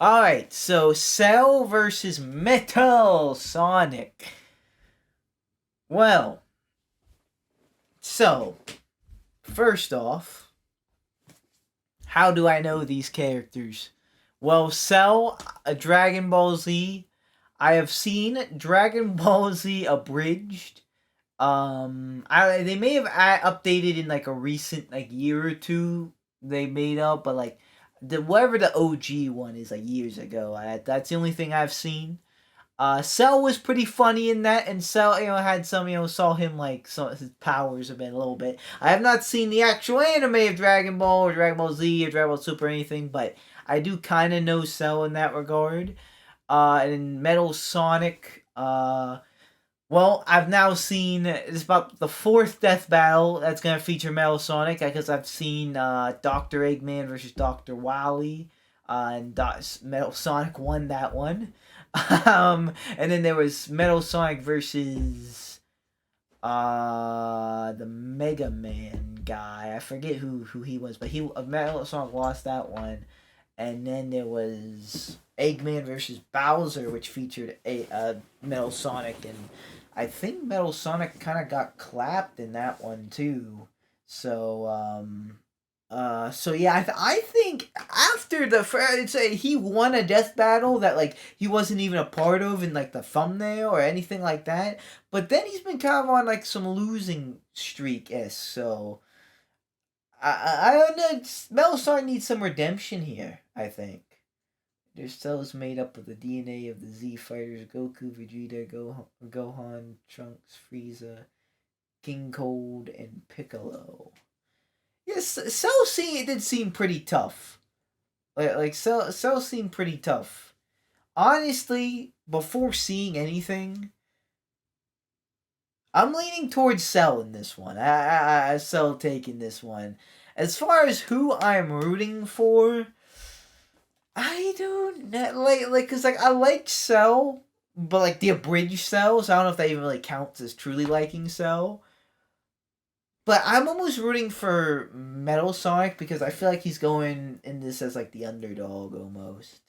Alright, so Cell versus Metal Sonic. Well, so, first off, how do I know these characters? Well, Cell, a Dragon Ball Z. I have seen Dragon Ball Z abridged. They may have updated in like a recent like year or two. They made up, but like the whatever the OG one is like years ago. That's the only thing I've seen. Cell was pretty funny in that, and Cell, had some, saw him like some his powers a bit, a little bit. I have not seen the actual anime of Dragon Ball or Dragon Ball Z or Dragon Ball Super or anything, but I do kind of know Cell in that regard. And Metal Sonic, well, I've now seen it's about the fourth death battle that's gonna feature Metal Sonic because I've seen Doctor Eggman versus Doctor Wily, and Metal Sonic won that one. And then there was Metal Sonic versus the Mega Man guy. I forget who he was, but he Metal Sonic lost that one. And then there was Eggman versus Bowser, which featured a Metal Sonic, and I think Metal Sonic kind of got clapped in that one too. So so yeah, I think after the it's he won a death battle that like he wasn't even a part of in like the thumbnail or anything like that. But then he's been kind of on like some losing streak s. So I don't know. Metal Sonic needs some redemption here. I think. Their cells made up of the DNA of the Z fighters Goku, Vegeta, Gohan, Trunks, Frieza, King Cold, and Piccolo. Yes, Cell did seem pretty tough. Cell seemed pretty tough. Honestly, before seeing anything, I'm leaning towards Cell in this one. I Cell taking this one. As far as who I'm rooting for, I don't know, cause like I like Cell, but like the abridged Cell, so I don't know if that even really counts as truly liking Cell. But I'm almost rooting for Metal Sonic because I feel like he's going in this as like the underdog almost.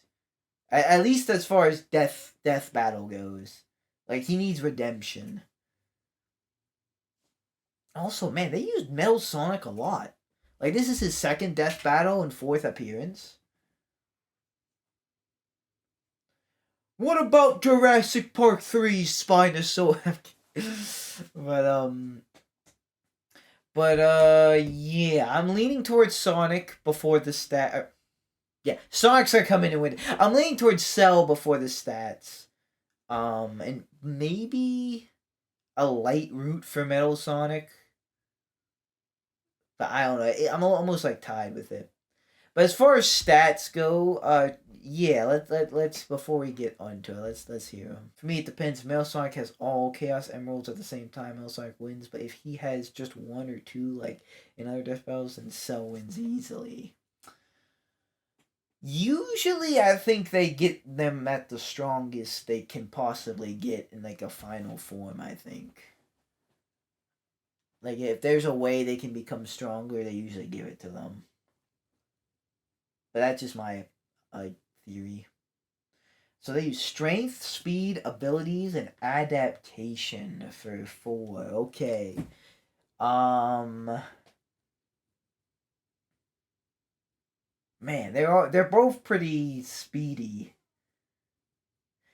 At least as far as death battle goes, like he needs redemption. Also, man, they used Metal Sonic a lot. Like this is his second death battle and fourth appearance. What about Jurassic Park 3 Spinosaurus? but yeah, I'm leaning towards Sonic before the stat. Yeah, Sonic's gonna come in and win. I'm leaning towards Cell before the stats. And maybe a light route for Metal Sonic, but I don't know. I'm almost like tied with it. But as far as stats go, yeah, let's before we get onto it, let's hear him. For me, it depends. Metal Sonic has all Chaos Emeralds at the same time. Metal Sonic wins, but if he has just one or two, like in other death battles, then Cell wins easily. Usually, I think they get them at the strongest they can possibly get in like a final form. I think. Like if there's a way they can become stronger, they usually give it to them. But that's just my theory. So they use strength, speed, abilities, and adaptation for four. Okay. Um Man, they're both pretty speedy.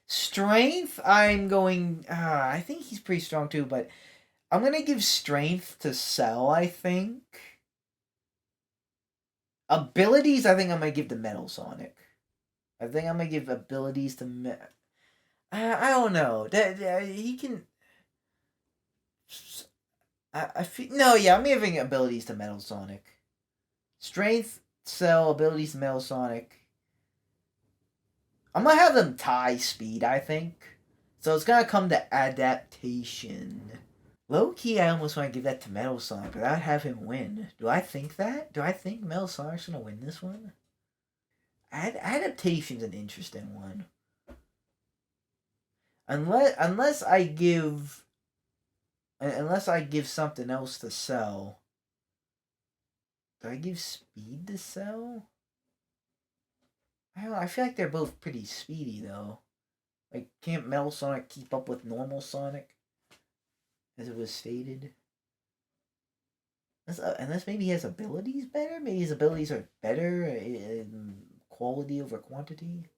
Strength, I'm going I think he's pretty strong too, but I'm gonna give strength to Cell, I think. Abilities, I think I'm gonna give to Metal Sonic. I think I'm gonna give abilities to I don't know. That he can I feel no, yeah, I'm giving abilities to Metal Sonic. Strength, Cell, abilities to Metal Sonic. I'm gonna have them tie speed, I think. So it's gonna come to adaptation. Low key, I almost want to give that to Metal Sonic, but I'd have him win. Do I think that? Do I think Metal Sonic's gonna win this one? Adaptation's an interesting one. Unless I give something else to Cell. Do I give speed to Cell? I don't know, I feel like they're both pretty speedy though. Like, can't Metal Sonic keep up with normal Sonic? As it was stated. Unless maybe he has abilities better? Maybe his abilities are better in quality over quantity?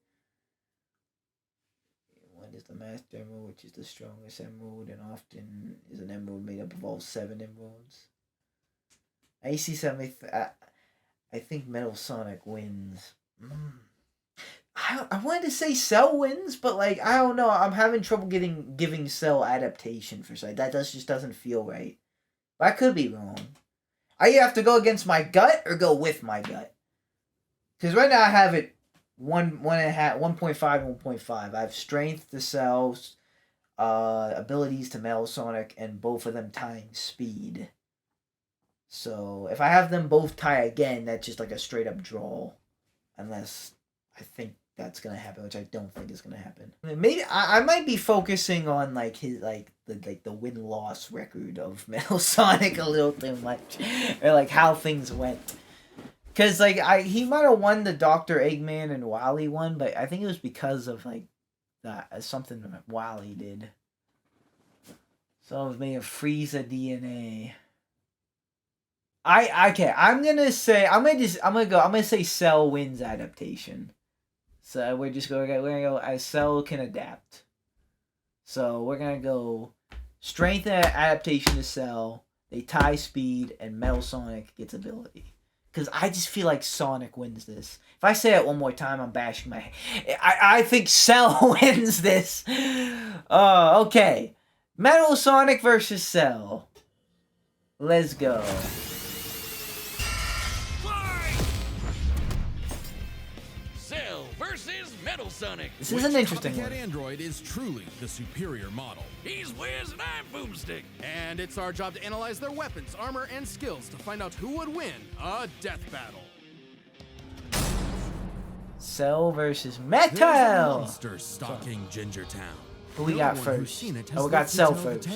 One is the Master Emerald, which is the strongest emerald, and often is an emerald made up of all 7 emeralds. I see something. I think Metal Sonic wins. I wanted to say Cell wins, but like I don't know. I'm having trouble giving Cell adaptation for side. That just doesn't feel right. But I could be wrong. I either have to go against my gut or go with my gut. Because right now I have it 1.5, 1.5. I have strength to Cell, abilities to Metal Sonic, and both of them tying speed. So if I have them both tie again, that's just like a straight up draw. Unless I think that's gonna happen, which I don't think is gonna happen. Maybe I might be focusing on like his the win-loss record of Metal Sonic a little too much, or like how things went. Cause like he might have won the Dr. Eggman and Wily one, but I think it was because of like that something that Wily did. So it was made of Frieza DNA. I'm gonna say Cell wins adaptation. So we're gonna go as Cell can adapt. So we're gonna go strength and adaptation to Cell. They tie speed, and Metal Sonic gets ability. Because I just feel like Sonic wins this. If I say it one more time, I'm bashing my head. I think Cell wins this. Okay. Metal Sonic versus Cell. Let's go. Metal Sonic. This is an interesting one. Android is truly the superior model. He's Wiz and I'm Boomstick. And it's our job to analyze their weapons, armor, and skills to find out who would win a death battle. Cell versus Metal. There's a monster stalking Ginger Town. Who we got first? We got Cell first.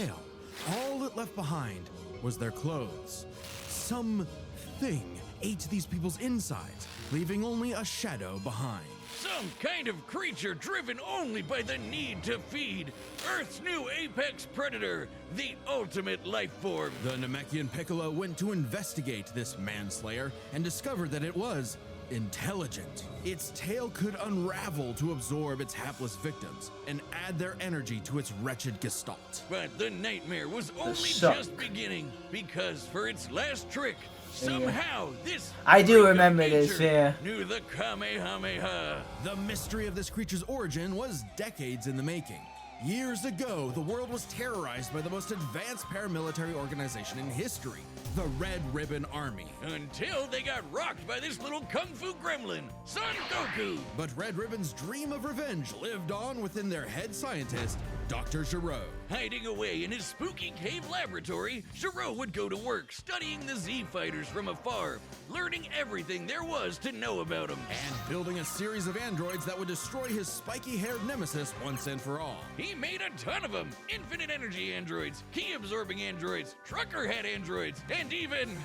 All it left behind was their clothes. Something ate these people's insides, leaving only a shadow behind. Some kind of creature driven only by the need to feed. Earth's new apex predator, the ultimate life form. The Namekian Piccolo went to investigate this manslayer and discovered that it was intelligent. Its tail could unravel to absorb its hapless victims and add their energy to its wretched gestalt. But the nightmare was only just beginning, because for its last trick, somehow this I do remember this, yeah. Knew the Kamehameha. The mystery of this creature's origin was decades in the making. Years ago, the world was terrorized by the most advanced paramilitary organization in history, the Red Ribbon Army. Until they got rocked by this little kung fu gremlin, Son Goku. But Red Ribbon's dream of revenge lived on within their head scientist, Dr. Gero. Hiding away in his spooky cave laboratory, Gero would go to work studying the Z-Fighters from afar, learning everything there was to know about them. And building a series of androids that would destroy his spiky-haired nemesis once and for all. He made a ton of them. Infinite energy androids, key-absorbing androids, trucker head androids, and even...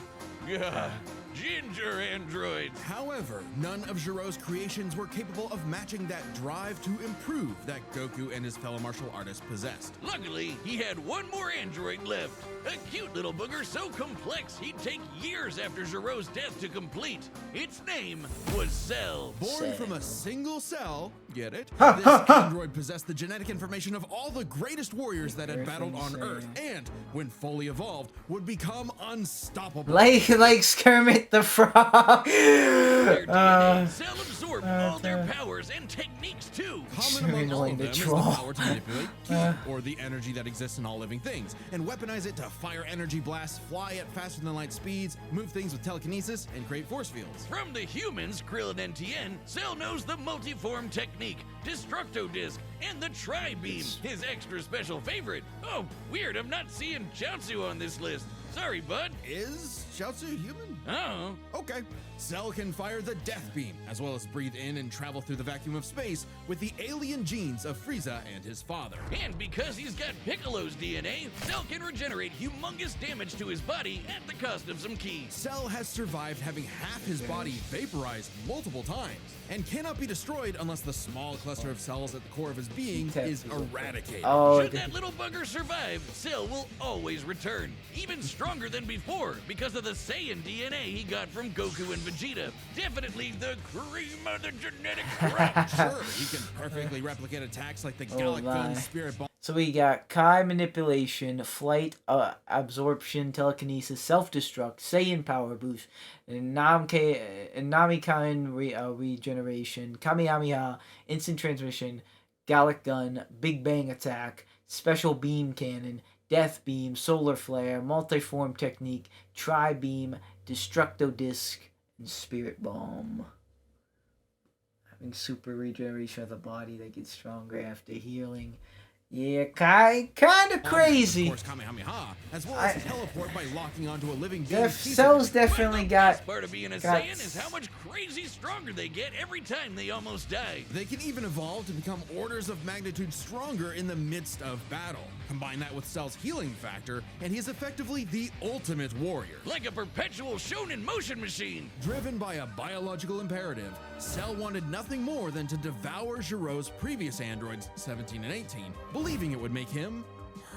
ginger androids. However, none of Gero's creations were capable of matching that drive to improve that Goku and his fellow martial artists possessed. Luckily, he had one more android left. A cute little booger so complex he'd take years after Gero's death to complete. Its name was Cell. Born from a single cell, get it? This android possessed the genetic information of all the greatest warriors that had battled on Earth, and, when fully evolved, would become unstoppable. Like Kermit the Frog. Their DNA, Cell absorbed all their powers and techniques too. Common among all of them is the power to manipulate ki, or the energy that exists in all living things, and weaponize it to fire energy blasts, fly at faster than light speeds, move things with telekinesis, and create force fields. From the humans, Krillin and Tien, Cell knows the multiform technique, Destructo Disc, and the Tri-Beam, his extra special favorite. Oh, weird, I'm not seeing Chaozu on this list. Sorry, bud. Is Chiaotzu human? Oh, Okay. Cell can fire the Death Beam, as well as breathe in and travel through the vacuum of space with the alien genes of Frieza and his father. and because he's got Piccolo's DNA, Cell can regenerate humongous damage to his body at the cost of some ki. Cell has survived having half his body vaporized multiple times, and cannot be destroyed unless the small cluster of cells at the core of his being is eradicated. Oh, Should that little bugger survive, Cell will always return, even stronger than before because of the Saiyan DNA he got from Goku and Vegeta. Definitely the cream of the genetic crop. Sure, he can perfectly replicate attacks like the Gallic my. Gun Spirit Bomb. So we got Kai manipulation, flight, absorption, telekinesis, self-destruct, Saiyan power boost, Namikain regeneration, Kamehameha, instant transmission, Gallic gun, Big Bang attack, special beam cannon, death beam, solar flare, multiform technique, tri-beam, destructo disc, and spirit bomb. Having super regeneration of the body that gets stronger after healing. Yeah, kind of crazy. Of course, Kamehameha, as well as teleport by locking onto a living being. Cells definitely The got. best part of being a got- Saiyan is how much crazy stronger they get every time they almost die. They can even evolve to become orders of magnitude stronger in the midst of battle. Combine that with Cell's healing factor, and he is effectively the ultimate warrior. Like a perpetual shonen motion machine. Driven by a biological imperative, Cell wanted nothing more than to devour Giro's previous androids, 17 and 18, believing it would make him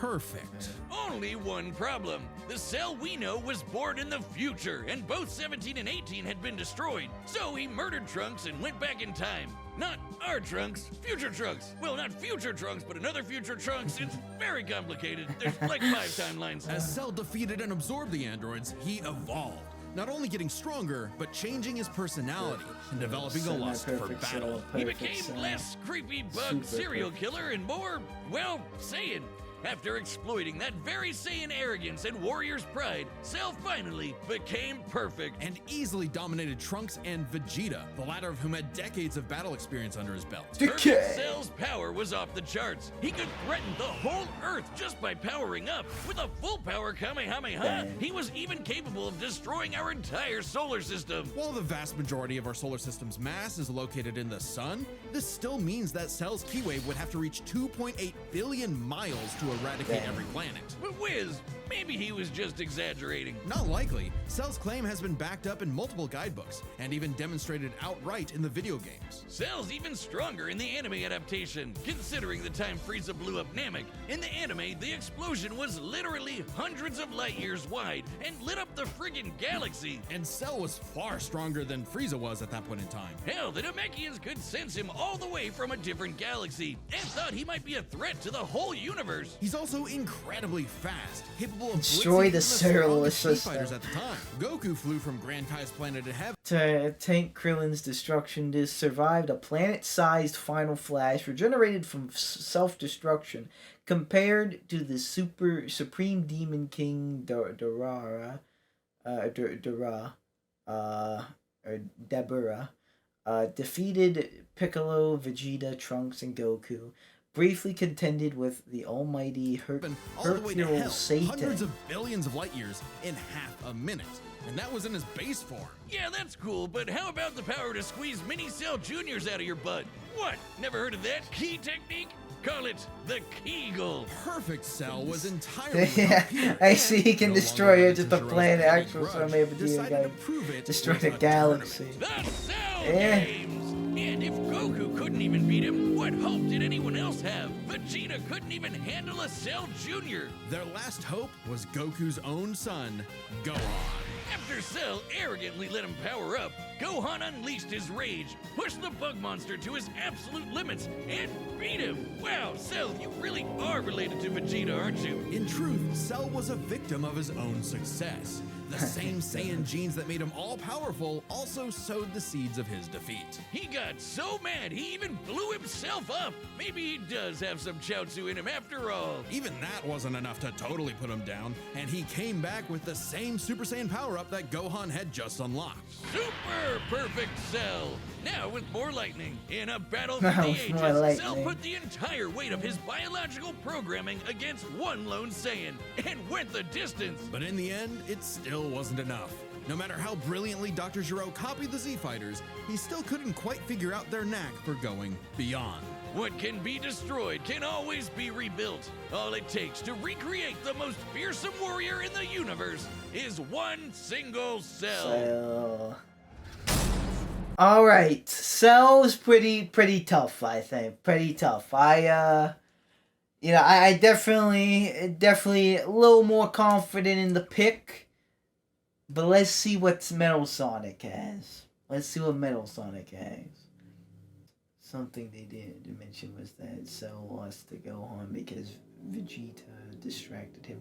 perfect. Only one problem. The Cell we know was born in the future, and both 17 and 18 had been destroyed. So he murdered Trunks and went back in time. Not our Trunks, future Trunks. Well, not future Trunks, but another future Trunks. It's very complicated. There's like 5 timelines. As Cell defeated and absorbed the androids, he evolved. Not only getting stronger, but changing his personality and developing a lust for battle. He became less creepy bug serial killer and more, well, Saiyan. After exploiting that very Saiyan arrogance and warrior's pride, Cell finally became perfect. And easily dominated Trunks and Vegeta, the latter of whom had decades of battle experience under his belt. Perfect Cell's power was off the charts. He could threaten the whole Earth just by powering up. With a full power Kamehameha, he was even capable of destroying our entire solar system. While the vast majority of our solar system's mass is located in the sun, this still means that Cell's Ki wave would have to reach 2.8 billion miles to eradicate every planet. But Wiz, maybe he was just exaggerating. Not likely. Cell's claim has been backed up in multiple guidebooks and even demonstrated outright in the video games. Cell's even stronger in the anime adaptation, considering the time Frieza blew up Namek. In the anime, the explosion was literally hundreds of light years wide and lit up the friggin' galaxy. And Cell was far stronger than Frieza was at that point in time. Hell, the Namekians could sense him all the way from a different galaxy and thought he might be a threat to the whole universe. He's also incredibly fast, capable of Destroy blitzing the even solar strongest system. fighters at the time. Goku flew from Grand Kai's planet of heaven To tank Krillin's destruction disc, survived a planet-sized final flash, regenerated from self-destruction, compared to the Supreme Demon King Deborah, defeated Piccolo, Vegeta, Trunks, and Goku. Briefly contended with the almighty all the way to hell, Hercule Satan. hundreds of billions of light years in half a minute. And that was in his base form. Yeah, that's cool, but how about the power to squeeze mini Cell Juniors out of your butt? What? Never heard of that key technique? Call it the Kegel. Perfect Cell was entirely Yeah, pure, I see he can no destroy longer it, just a Jiro's planet. petty Actual grudge, so maybe decided to prove it destroy with the a galaxy. tournament. The Cell Yeah. Games! And if Goku couldn't even beat him, what hope did anyone else have? Vegeta couldn't even handle a Cell Junior. Their last hope was Goku's own son, Gohan. After Cell arrogantly let him power up, Gohan unleashed his rage, pushed the bug monster to his absolute limits, and beat him. Wow, Cell, you really are related to Vegeta, aren't you? In truth, Cell was a victim of his own success. The same Saiyan genes that made him all-powerful also sowed the seeds of his defeat. He got so mad he even blew himself up. Maybe he does have some Chaozu in him after all. Even that wasn't enough to totally put him down, and he came back with the same Super Saiyan power-up that Gohan had just unlocked. Super perfect Cell! Now with more lightning. In a battle for Now the with more ages, lightning. Cell put the entire weight of his biological programming against one lone Saiyan and went the distance. But in the end, it still wasn't enough. No matter how brilliantly Dr. Gero copied the Z-Fighters, he still couldn't quite figure out their knack for going beyond. What can be destroyed can always be rebuilt. All it takes to recreate the most fearsome warrior in the universe is one single cell. So, all right, Cell's pretty tough. I think pretty tough. I definitely a little more confident in the pick. But let's see what Metal Sonic has. Let's see what Metal Sonic has. Something they didn't mention was that Cell lost to Gohan because Vegeta distracted him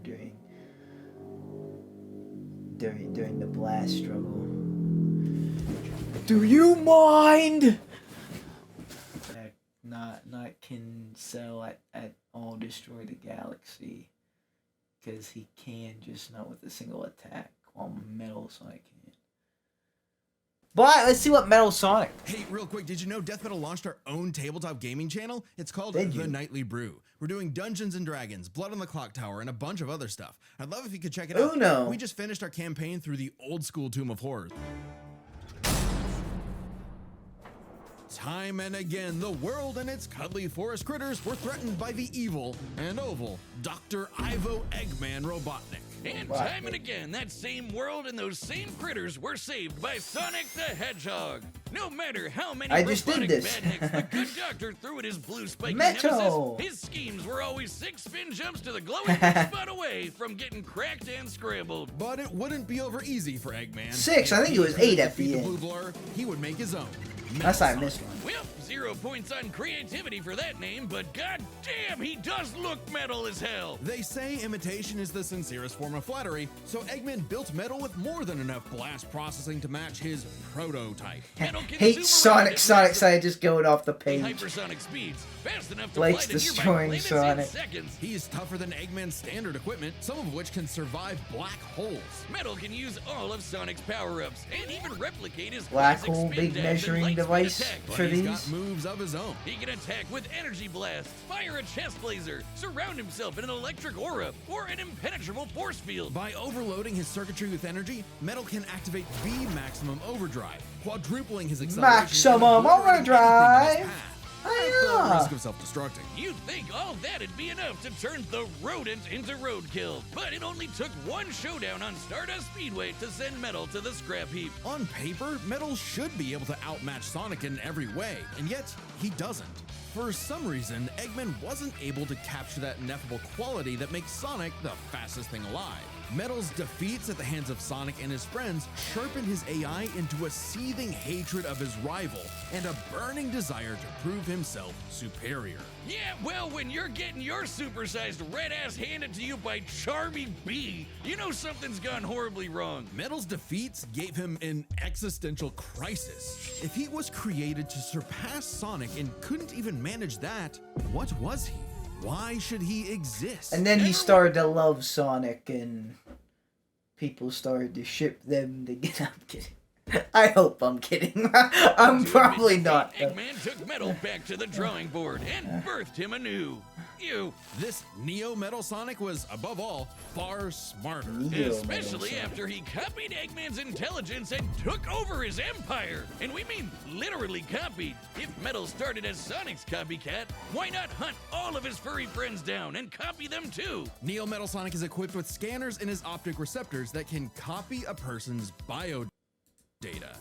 during the blast struggle. Do you mind? Not can Cell at all destroy the galaxy, because he can, just not with a single attack, while Metal Sonic can. But let's see what Metal Sonic. Hey, real quick, did you know Death Metal launched our own tabletop gaming channel? It's called Did The you? Nightly Brew. We're doing Dungeons and Dragons, Blood on the Clock Tower, and a bunch of other stuff. I'd love if you could check it out. Uno. We just finished our campaign through the old school Tomb of Horrors. Time and again, the world and its cuddly forest critters were threatened by the evil and oval Dr. Ivo Eggman Robotnik. And time and again, that same world and those same critters were saved by Sonic the Hedgehog. No matter how many I just did robotic this. badniks the good doctor threw at his blue spiky Metal. nemesis, his schemes were always 6 spin jumps to the glowing spot away from getting cracked and scrambled. But it wouldn't be over easy for Eggman. 6, I think it was If he 8 could at the defeat end. Blue Blur, he would make his own. That's why I Metal missed Sonic. one. Well, 0 points on creativity for that name, but goddamn, he does look metal as hell. They say imitation is the sincerest form of flattery, so Eggman built Metal with more than enough blast processing to match his prototype. Metal can zoom Hate around Sonic. at Sonic massive side just going off the page. hypersonic speeds, fast enough to Blake's fly to nearby destroying planets Sonic. in seconds. He's tougher than Eggman's standard equipment, some of which can survive black holes. Metal can use all of Sonic's power-ups and even replicate his Black classic hole, spin big dash and measuring light speed device attack. But for he's these. got moves of his own. He can attack with energy blast, fire a chest laser, surround himself in an electric aura, or an impenetrable force field. By overloading his circuitry with energy, Metal can activate V Maximum Overdrive, quadrupling his acceleration. Maximum and obliterating Overdrive? anything in his path, at Hiya! the risk of self-destructing. You'd think all that'd be enough to turn the rodent into roadkill, but it only took one showdown on Stardust Speedway to send Metal to the scrap heap. On paper, Metal should be able to outmatch Sonic in every way, and yet he doesn't. For some reason, Eggman wasn't able to capture that ineffable quality that makes Sonic the fastest thing alive. Metal's defeats at the hands of Sonic and his friends sharpened his AI into a seething hatred of his rival and a burning desire to prove himself superior. Yeah, well, when you're getting your supersized red ass handed to you by Charmy B, you know something's gone horribly wrong. Metal's defeats gave him an existential crisis. If he was created to surpass Sonic and couldn't even manage that, what was he? Why should he exist? And then he started to love Sonic, and people started to ship them to get. I'm kidding. I hope I'm kidding. I'm probably not. though. Eggman took Metal back to the drawing board and birthed him anew. You. This Neo Metal Sonic was, above all, far smarter. Neo Especially Metal after he copied Eggman's intelligence and took over his empire. And we mean literally copied. If Metal started as Sonic's copycat, why not hunt all of his furry friends down and copy them too? Neo Metal Sonic is equipped with scanners in his optic receptors that can copy a person's bio data.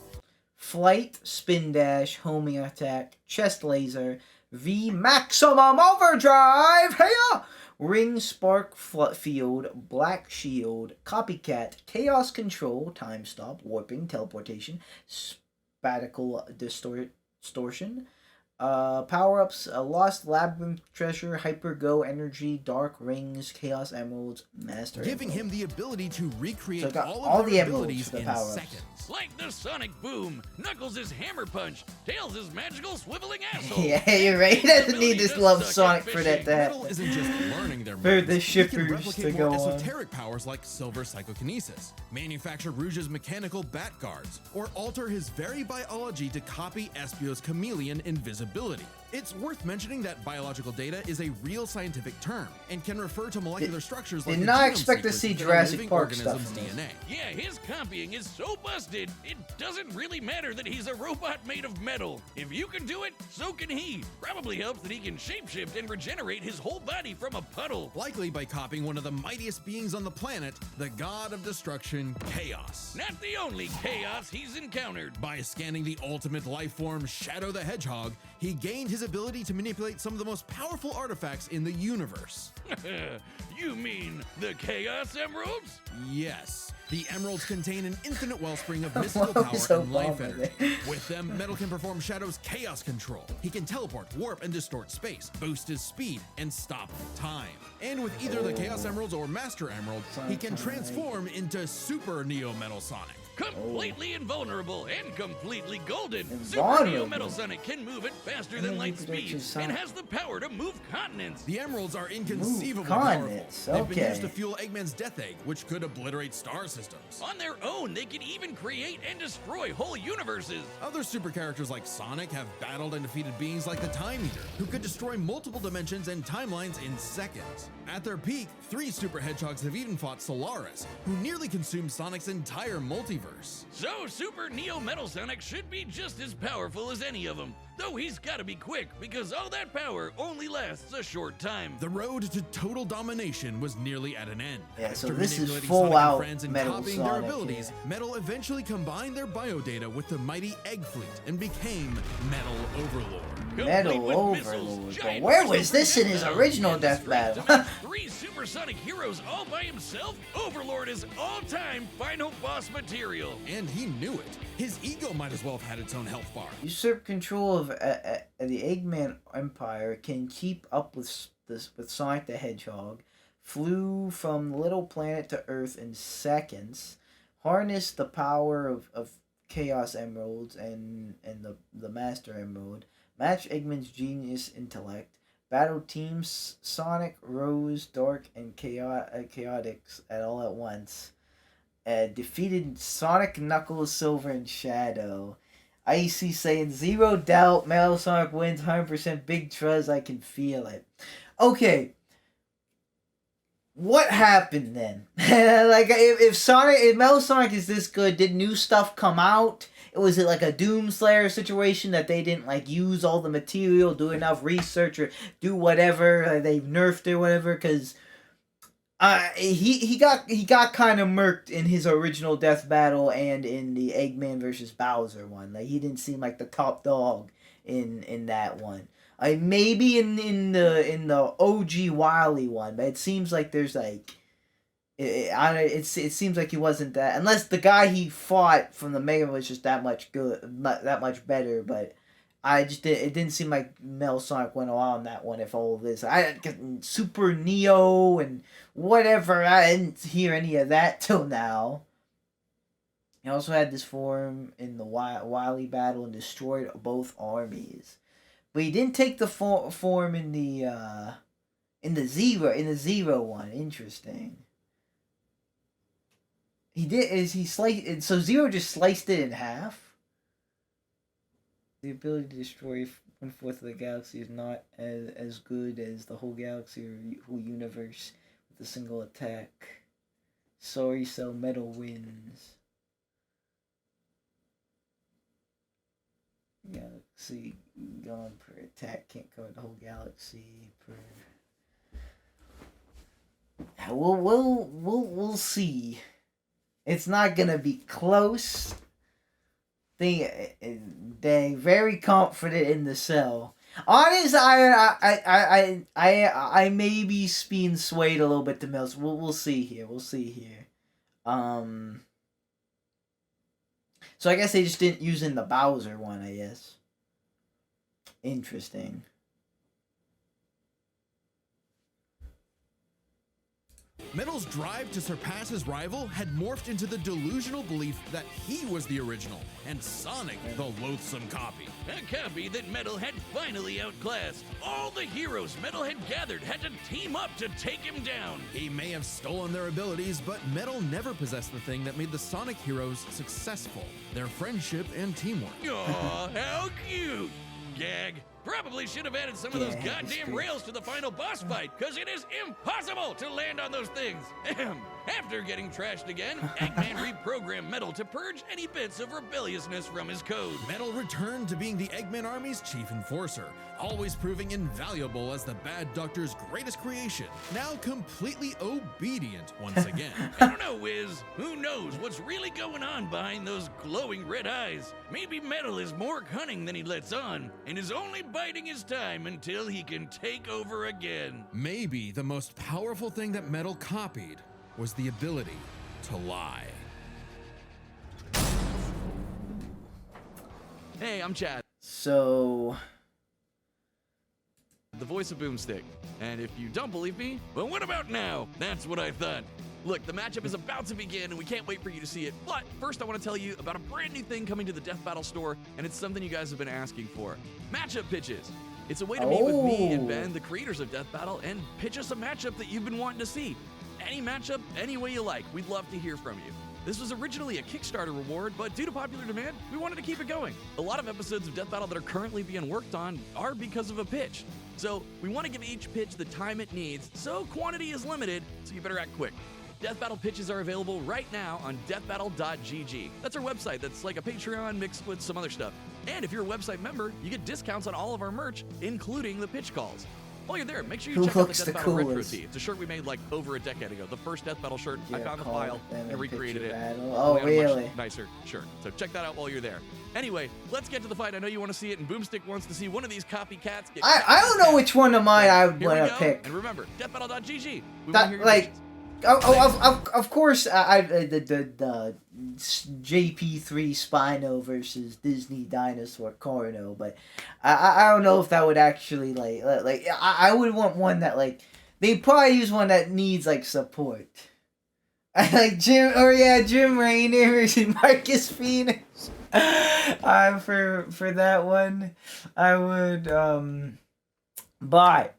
Flight, spin dash, homing attack, chest laser, V maximum overdrive, heya! Ring, spark, field, black shield, copycat, chaos control, time stop, warping, teleportation, spatial distortion, Power-ups, Lost Labyrinth Treasure, Hyper Go Energy, Dark Rings, Chaos Emeralds, Master giving Emerald. him the ability to recreate So I got all all of the their emeralds abilities for the in power-ups. seconds. Like the Sonic Boom, Knuckles' Hammer Punch, Tails' magical swiveling asshole. Yeah, you're right. He doesn't need to love Sonic for that. Metal isn't just learning their For moves. the He can shippers replicate to more go on. esoteric powers like Silver Psychokinesis, manufacture Rouge's mechanical bat guards, or alter his very biology to copy Espio's chameleon invisibility. It's worth mentioning that biological data is a real scientific term and can refer to molecular structures like did the not genome expect to sequence see in a Jurassic living Park stuff organism's in this. DNA. Yeah, his copying is so busted, it doesn't really matter that he's a robot made of metal. If you can do it, so can he. Probably helps that he can shapeshift and regenerate his whole body from a puddle. Likely by copying one of the mightiest beings on the planet, the god of destruction, Chaos. Not the only chaos he's encountered. By scanning the ultimate life form, Shadow the Hedgehog, he gained his ability to manipulate some of the most powerful artifacts in the universe. You mean the Chaos Emeralds? Yes. The emeralds contain an infinite wellspring of mystical Why are power we so and life bomb with energy. With them, Metal can perform Shadow's chaos control. He can teleport, warp, and distort space, boost his speed, and stop time. And with either the Chaos Emeralds or Master Emerald, he can transform into Super Neo Metal Sonic. Completely invulnerable and completely golden. Super Invulnerable? Neo Metal Sonic can move at faster than light speed and has the power to move continents. The emeralds are inconceivably continents, powerful. They've been used okay. to fuel Eggman's Death Egg, which could obliterate star systems. On their own, they can even create and destroy whole universes. Other super characters like Sonic have battled and defeated beings like the Time Eater, who could destroy multiple dimensions and timelines in seconds. At their peak, 3 super hedgehogs have even fought Solaris, who nearly consumed Sonic's entire multiverse. So Super Neo Metal Sonic should be just as powerful as any of them. Though he's gotta be quick, because all that power only lasts a short time. The road to total domination was nearly at an end. Yeah, so After this is manipulating full Sonic and out friends and Metal copying their Sonic, abilities, yeah. Metal eventually combined their biodata with the mighty Egg Fleet and became Metal Overlord. Metal Complete with Overlord. missiles, But giant where crystal was this in his projectiles, original and death strength to battle? match 3 supersonic heroes all by himself? Overlord is all-time final boss material. And he knew it. His ego might as well have had its own health bar. Usurp control of the Eggman Empire, can keep up with Sonic the Hedgehog, flew from little planet to Earth in seconds, harnessed the power of Chaos Emeralds and the Master Emerald, matched Eggman's genius intellect, battled teams Sonic, Rose, Dark, and Chaotix all at once, defeated Sonic, Knuckles, Silver, and Shadow. Icy saying, zero doubt, Metal Sonic wins, 100% big trust, I can feel it. Okay. What happened then? Like, if Metal Sonic is this good, did new stuff come out? Was it like a Doomslayer situation that they didn't, like, use all the material, do enough research, or do whatever, they nerfed it, whatever, because he got kind of murked in his original death battle and in the Eggman versus Bowser one. Like, he didn't seem like the top dog in that one. Maybe in the OG Wily one, but it seems like there's like it seems like he wasn't that, unless the guy he fought from the Mega was just that much better. But it didn't seem like Metal Sonic went on that one. If all of this, Super Neo and whatever, I didn't hear any of that till now. He also had this form in the Wily battle and destroyed both armies. But he didn't take the form in the Zero one. Interesting. He did. So Zero just sliced it in half. The ability to destroy 1/4 of the galaxy is not as good as the whole galaxy or whole universe with a single attack. Sorry, so Metal wins. Galaxy gone per attack, can't cover the whole galaxy per. We'll see. It's not gonna be close. They very confident in the cell. Honestly, I may be being swayed a little bit to Mills. We'll see here. So I guess they just didn't use in the Bowser one, I guess. Interesting. Metal's drive to surpass his rival had morphed into the delusional belief that he was the original, and Sonic the loathsome copy. A copy that Metal had finally outclassed. All the heroes Metal had gathered had to team up to take him down. He may have stolen their abilities, but Metal never possessed the thing that made the Sonic heroes successful: their friendship and teamwork. Aw, how cute! Gag. Probably should have added some of those Yeah, goddamn rails to the final boss fight, because it is impossible to land on those things. Ahem. After getting trashed again, Eggman reprogrammed Metal to purge any bits of rebelliousness from his code. Metal returned to being the Eggman Army's chief enforcer, always proving invaluable as the Bad Doctor's greatest creation, now completely obedient once again. I don't know, Wiz. Who knows what's really going on behind those glowing red eyes? Maybe Metal is more cunning than he lets on, and is only biding his time until he can take over again. Maybe the most powerful thing that Metal copied was the ability to lie. Hey, I'm Chad, So, the voice of Boomstick. And if you don't believe me, But what about now? That's what I thought. look, the matchup is about to begin and we can't wait for you to see it. But first I want to tell you about a brand new thing coming to the Death Battle store, and it's something you guys have been asking for. Matchup pitches. It's a way to meet with me and Ben, the creators of Death Battle, and pitch us a matchup that you've been wanting to see. Any matchup, any way you like. We'd love to hear from you. This was originally a Kickstarter reward, but due to popular demand, we wanted to keep it going. A lot of episodes of Death Battle that are currently being worked on are because of a pitch. So we want to give each pitch the time it needs, so quantity is limited, so you better act quick. Death Battle pitches are available right now on deathbattle.gg. That's our website that's like a Patreon mixed with some other stuff. And if you're a website member, you get discounts on all of our merch, including the pitch calls. While you're there, make sure you Who check out the looks Death the Battle Retro coolest? tee. It's a shirt we made like over a decade ago. The first Death Battle shirt. I Yeah, found the call file it then and a recreated picture it. battle. Only Oh, on a much really? nicer shirt. So check that out while you're there. Anyway, let's get to the fight. I know you want to see it, and Boomstick wants to see one of these copycats get I don't know which one of mine I would Here we want to go. pick. And remember, deathbattle.gg. We want to That, hear your like, pitches. of course, the JP3 Spino versus Disney Dinosaur Corno, but I don't know if that would actually like I would want one that like they probably use one that needs like support. I like Jim Raynor versus Marcus Phoenix. For that one, I would but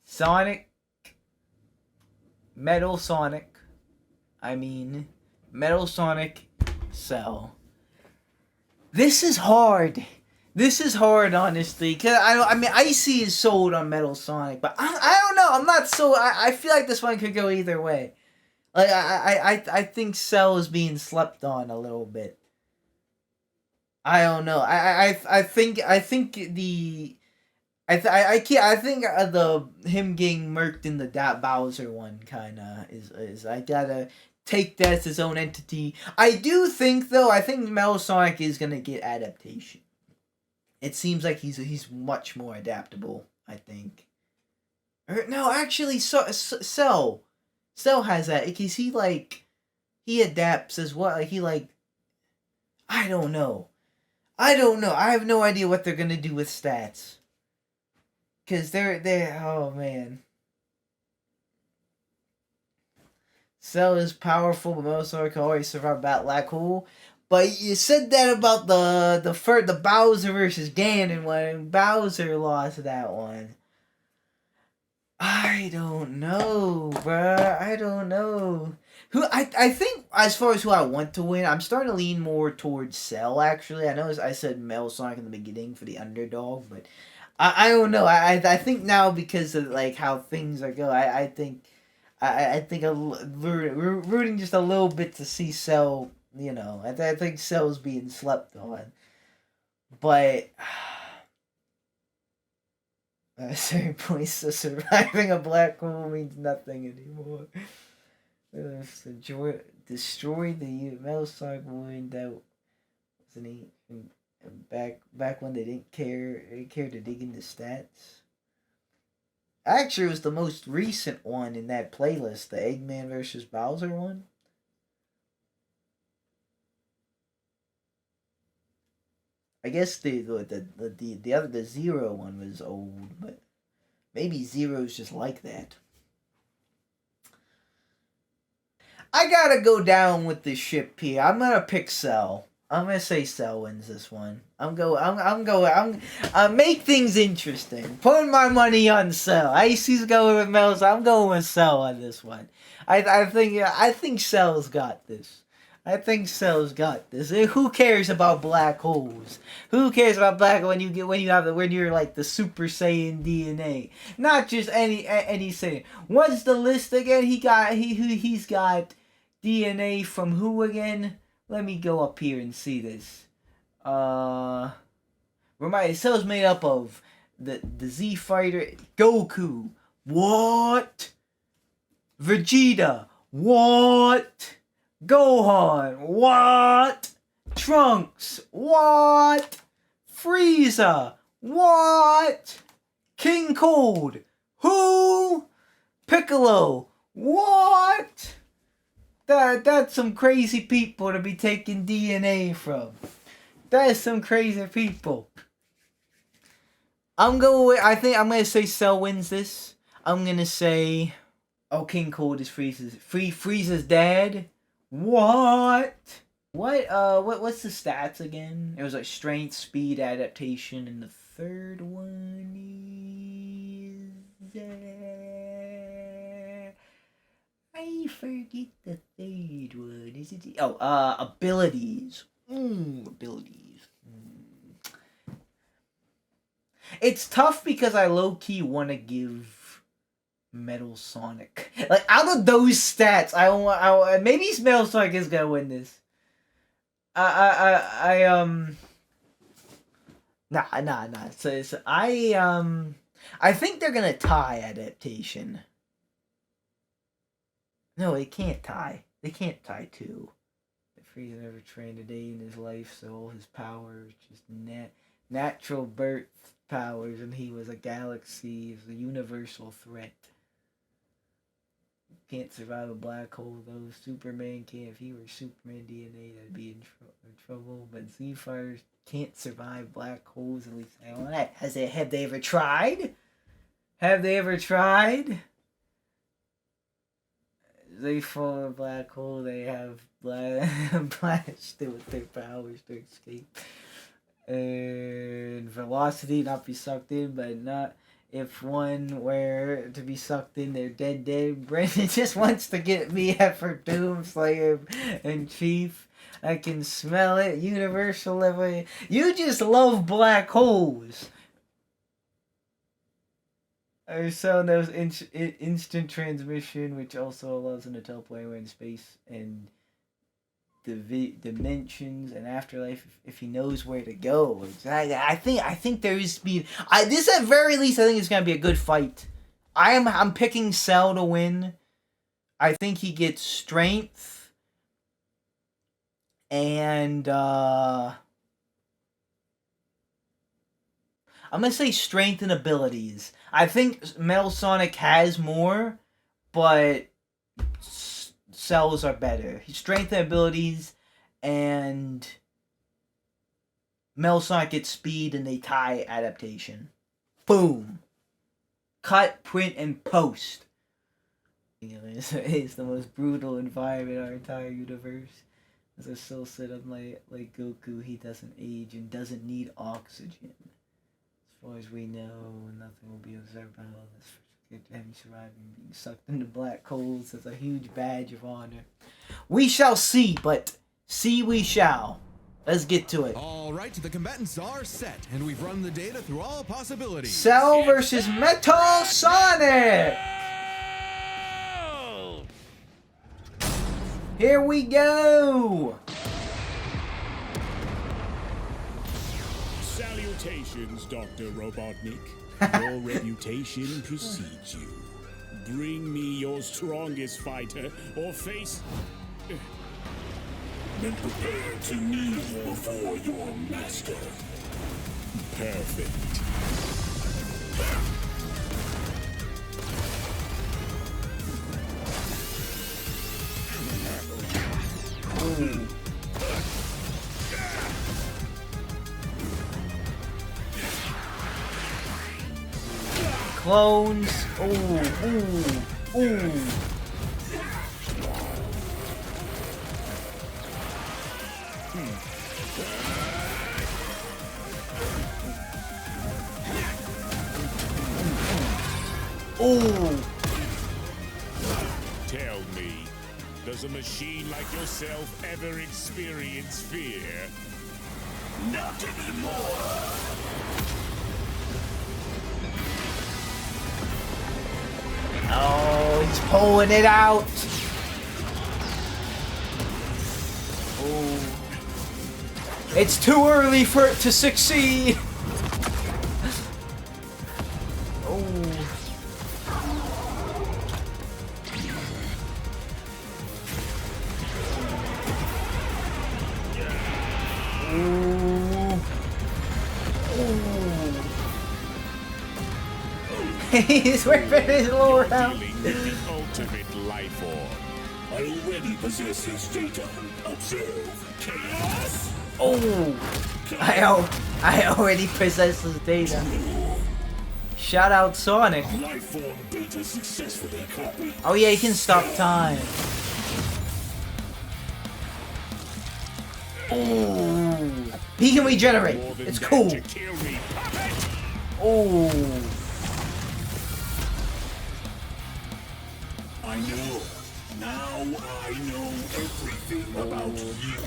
Sonic, Metal Sonic, Cell. This is hard. This is hard, honestly. Cause I mean, Icy is sold on Metal Sonic, but I don't know. I'm not so. I feel like this one could go either way. Like I think Cell is being slept on a little bit. I don't know. I think the. I think the him getting murked in the Bowser one kinda is I gotta take that as his own entity. I do think though Metal Sonic is gonna get adaptation. It seems like he's much more adaptable. I think. Or no, actually, Cell has that because he adapts as well. Like I don't know. I have no idea what they're gonna do with stats. Cause they're oh man. Cell is powerful, but Metal Sonic can always survive Battle Black Hole. But you said that about the Bowser versus Ganon one, and Bowser lost that one. I don't know, bruh. I don't know. I think as far as who I want to win, I'm starting to lean more towards Cell. Actually, I know I said Metal Sonic in the beginning for the underdog, but. I don't know. I think now because of like how things are going, I think I'm rooting just a little bit to see Cell. You know, I think Cell's being slept on, but at a certain point, so surviving a black hole means nothing anymore. Destroy the Metal Sonic one that wasn't he. Back when they didn't care to dig into stats. Actually, it was the most recent one in that playlist, the Eggman versus Bowser one. I guess the Zero one was old, but maybe Zero's just like that. I gotta go down with the ship here. I'm gonna pick Cell. I'm gonna say Cell wins this one. I'm make things interesting. Putting my money on Cell. Icy's going with Mel's. I'm going with Cell on this one. I think Cell's got this. I think Cell's got this. Who cares about black holes? Who cares about black when you're like the Super Saiyan DNA? Not just any Saiyan. What's the list again? He's got DNA from who again? Let me go up here and see this. Cell's made up of the Z Fighter, Goku. What? Vegeta. What? Gohan. What? Trunks. What? Frieza. What? King Cold. Who? Piccolo. What? That's some crazy people to be taking DNA from. That's some crazy people. I think I'm gonna say Cell wins this. I'm gonna say, King Cold is Frieza's dad. What? What's the stats again? It was like strength, speed, adaptation, and the third one is I forget the third one. Is it? Abilities. Abilities. It's tough because I low-key want to give Metal Sonic. Like, out of those stats, maybe Metal Sonic is gonna win this. Nah. So I think they're gonna tie adaptation. No, they can't tie. They can't tie two. Frieza never trained a day in his life, so all his powers just natural birth powers, and he was a galaxy, is a universal threat. Can't survive a black hole though. Superman can't. If he were Superman DNA, that'd be in trouble. But Z-Fighters can't survive black holes. At least I don't know. Have they ever tried? Have they ever tried? They fall in a black hole. They have blasted with their powers to escape. And velocity, not be sucked in, but not. If one were to be sucked in, they're dead. Brandon just wants to get me for Doomslayer and Chief. I can smell it. Universal level. You just love black holes. So there's instant transmission, which also allows him to teleport anywhere in space, and the dimensions and afterlife if he knows where to go. I think there is speed. This at very least I think it's gonna be a good fight. I'm picking Cell to win. I think he gets strength and I'm gonna say strength and abilities. I think Metal Sonic has more, but Cells are better. Strength and abilities, and Metal Sonic gets speed, and they tie adaptation. Boom. Cut, print, and post. It's the most brutal environment in our entire universe. As a soul set up like Goku, he doesn't age and doesn't need oxygen. As far as we know, nothing will be observed by all this. Him surviving being sucked into black holes as a huge badge of honor. We shall see, but see we shall. Let's get to it. All right, the combatants are set, and we've run the data through all possibilities. Cell versus Metal Sonic! Here we go! Salutations, Dr. Robotnik. Your reputation precedes you. Bring me your strongest fighter, or face... Then prepare to kneel before your master. Perfect. clones. Ooh, ooh, ooh. Ooh. Tell me, does a machine like yourself ever experience fear? Not anymore. Oh, he's pulling it out. Ooh. It's too early for it to succeed. He's whipping his lower out. Dealing with the ultimate life form. I already possess his data. Observe chaos. Oh, I already possess his data. Shout out Sonic. Life form data successfully copied. Oh yeah, he can stop time. Ooh, he can regenerate. It's cool. Oh. I know. Now I know everything about you,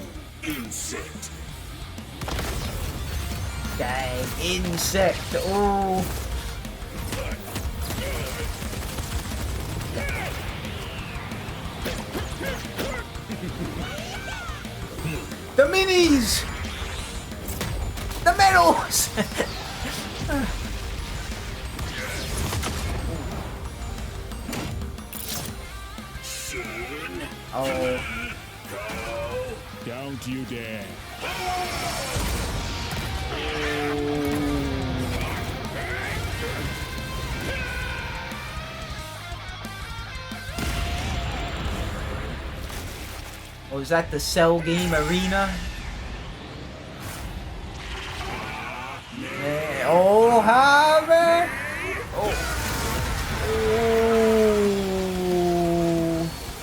insect. Dang, insect. Oh. The minis! The medals! Oh. Don't you dare. Oh, is that the Cell game arena? Yeah. Oh, Harvey! Oh.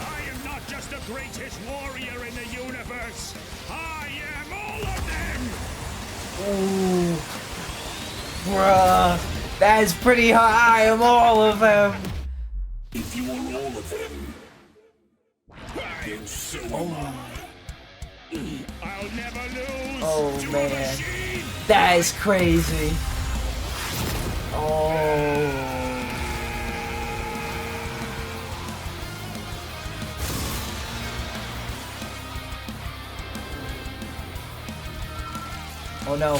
I am not just the greatest warrior in the universe. I am all of them. Ooh. Bruh. That's pretty high. I am all of them. If you are all of them, then so am I. I'll never lose. Oh, to a man. machine. That is crazy. Oh. Oh no.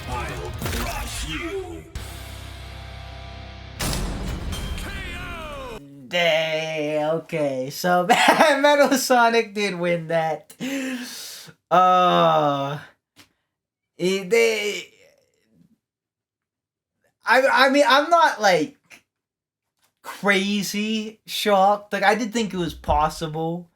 I'll crush you. Dang, okay, so Metal Sonic did win that. I mean, I'm not like crazy shocked. Like, I did think it was possible.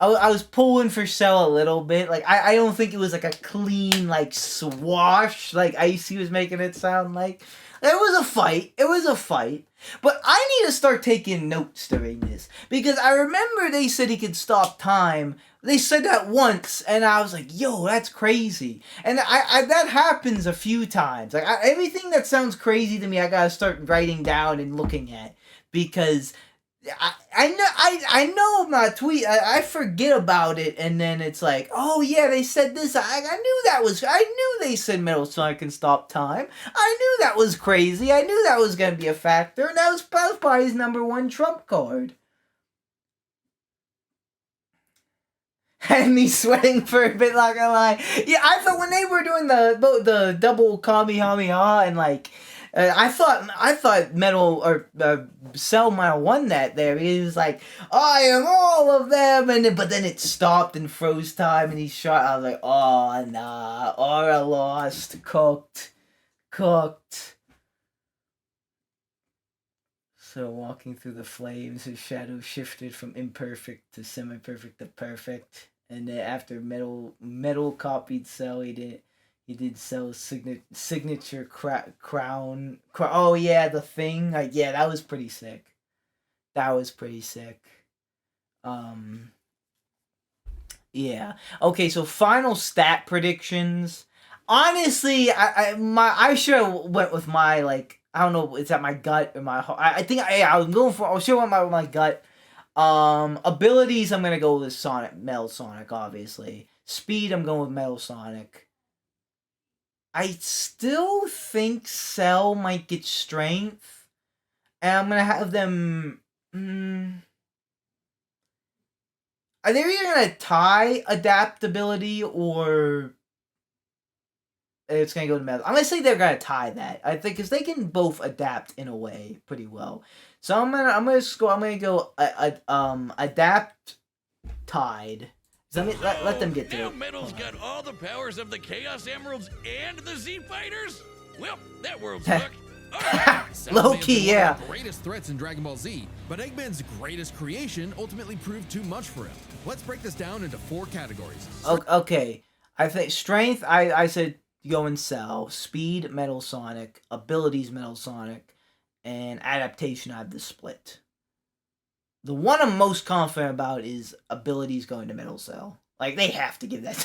I was pulling for Cell a little bit. Like, I don't think it was like a clean, like, swash, like Icy was making it sound like. It was a fight. It was a fight. But I need to start taking notes during this. Because I remember they said he could stop time. They said that once, and I was like, yo, that's crazy. And I that happens a few times. Like, everything that sounds crazy to me, I gotta start writing down and looking at. Because I know I'm not I forget about it, and then it's like, oh yeah, they said this. I knew they said Metal Sonic can stop time. I knew that was crazy. I knew that was gonna be a factor, and that was probably his #1 trump card. Had me sweating for a bit, not gonna lie. Yeah, I thought when they were doing the double Kamehameha and like. I thought Metal or Cell might have won that there. He was like, I am all of them, but then it stopped and froze time, and he shot. I was like, oh nah, Aura lost, cooked. So walking through the flames, his shadow shifted from imperfect to semi-perfect to perfect, and then after Metal copied Cell, he He did Cell's signature crown. Oh yeah, the thing. Like, yeah, that was pretty sick. That was pretty sick. Yeah. Okay, so final stat predictions. Honestly, I should have went with my, like, I don't know, is that my gut or my heart? I think I was sure went with my gut. Abilities, I'm gonna go with Metal Sonic, obviously. Speed, I'm going with Metal Sonic. I still think Cell might get strength, and I'm gonna have them. Are they either gonna tie adaptability or it's gonna go to metal? I'm gonna say they're gonna tie that. I think because they can both adapt in a way pretty well. So I'm gonna go adapt tied. So let them get to now it. Metal's got all the powers of the Chaos Emeralds and the Z Fighters? Well, that world's fucked. Cell Low may have key, been one yeah. of the greatest threats in Dragon Ball Z, but Eggman's greatest creation ultimately proved too much for him. Let's break this down into 4 categories. Okay, I think strength. I said go in Cell. Speed, Metal Sonic. Abilities, Metal Sonic, and adaptation. I have the split. The one I'm most confident about is abilities going to Metal Cell. Like, they have to give that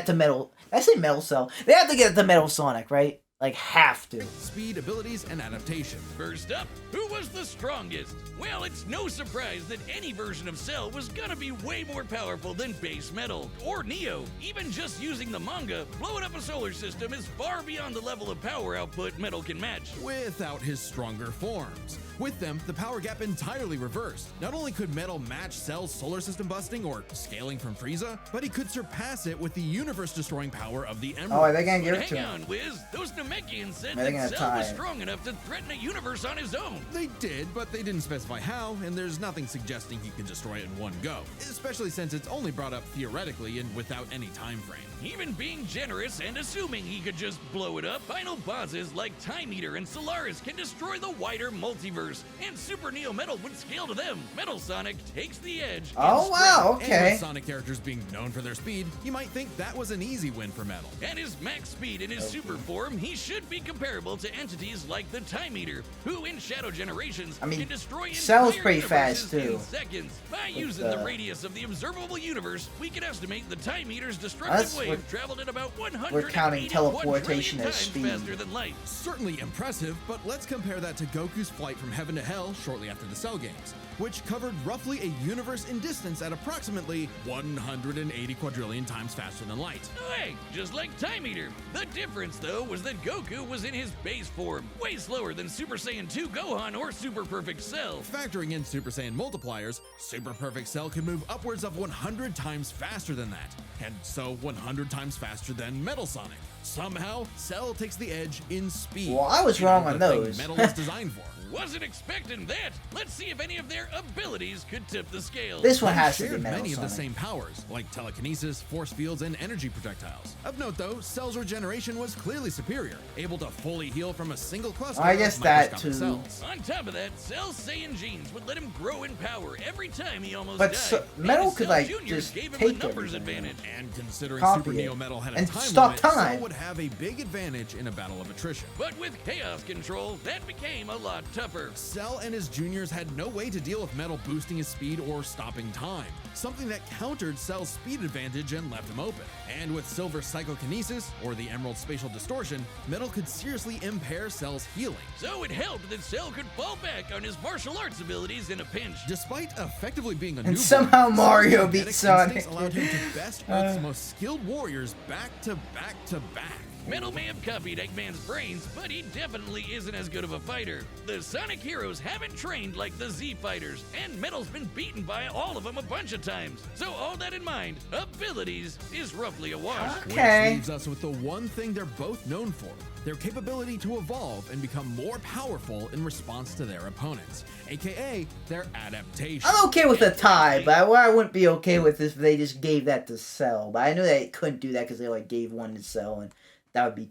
to Metal. I say Metal Cell. They have to give it to Metal Sonic, right? Like, have to. Speed, abilities, and adaptation. First up, who was the strongest? Well, it's no surprise that any version of Cell was gonna be way more powerful than base Metal or Neo. Even just using the manga, blowing up a solar system is far beyond the level of power output Metal can match. Without his stronger forms. With them, the power gap entirely reversed. Not only could Metal match Cell's solar system busting or scaling from Frieza, but he could surpass it with the universe-destroying power of the Emerald. Oh, are they gonna give But it to hang him? on, Wiz. Those Namekians said Are they that gonna Cell was tie it? strong enough to threaten a universe on his own. They did, but they didn't specify how, and there's nothing suggesting he can destroy it in one go, especially since it's only brought up theoretically and without any time frame. Even being generous and assuming he could just blow it up, final bosses like Time Eater and Solaris can destroy the wider multiverse, and Super Neo Metal would scale to them. Metal Sonic takes the edge. Oh, in wow, strength. And okay. with Sonic characters being known for their speed, you might think that was an easy win for Metal. At his max speed in his super form, he should be comparable to entities like the Time Eater, who in Shadow Generations I mean, can destroy Cell's entire pretty universes fast, too. in seconds. By using the radius of the observable universe, we can estimate the Time Eater's destructive That's- wave we're- traveled at about 180 we're counting teleportation as times speed. faster than light. Certainly impressive, but let's compare that to Goku's flight from heaven to hell shortly after the Cell games, which covered roughly a universe in distance at approximately 180 quadrillion times faster than light. Hey, just like Time Eater. The difference, though, was that Goku was in his base form, way slower than Super Saiyan 2 Gohan or Super Perfect Cell. Factoring in Super Saiyan multipliers, Super Perfect Cell can move upwards of 100 times faster than that, and so 100 times faster than Metal Sonic. Somehow, Cell takes the edge in speed. Well, I was You know, wrong on the thing those. Metal is designed for. Wasn't expecting that. Let's see if any of their abilities could tip the scale. This one They has to be shared Metal many of Sonic. the same powers, like telekinesis, force fields, and energy projectiles. Of note, though, Cell's regeneration was clearly superior, able to fully heal from a single cluster I guess of that microscopic too. cells. On top of that, Cell's Saiyan genes would let him grow in power every time he almost But died. Metal And could, Cell like, Jr. just gave him take a numbers everything. advantage. And considering Copy Super it. Neo Metal had a And time stop limit, time. Cell would have a big advantage in a battle of attrition. But with chaos control, that became a lot tougher. Cell and his juniors had no way to deal with Metal boosting his speed or stopping time, something that countered Cell's speed advantage and left him open. And with Silver's psychokinesis, or the Emerald spatial distortion, Metal could seriously impair Cell's healing. So it helped that Cell could fall back on his martial arts abilities in a pinch. Despite effectively being a And newborn, somehow Cell's Mario genetic beat Sonic. instincts allowed him to best Earth's most skilled warriors back to back to back. Metal may have copied Eggman's brains, but he definitely isn't as good of a fighter. The Sonic heroes haven't trained like the Z fighters, and Metal's been beaten by all of them a bunch of times. So all that in mind, abilities is roughly a wash. Okay. Which leaves us with the one thing they're both known for, their capability to evolve and become more powerful in response to their opponents, aka their adaptation. I'm okay with a tie, but what I wouldn't be okay with is if they just gave that to Cell. But I knew they couldn't do that because they like gave one to Cell, and that would be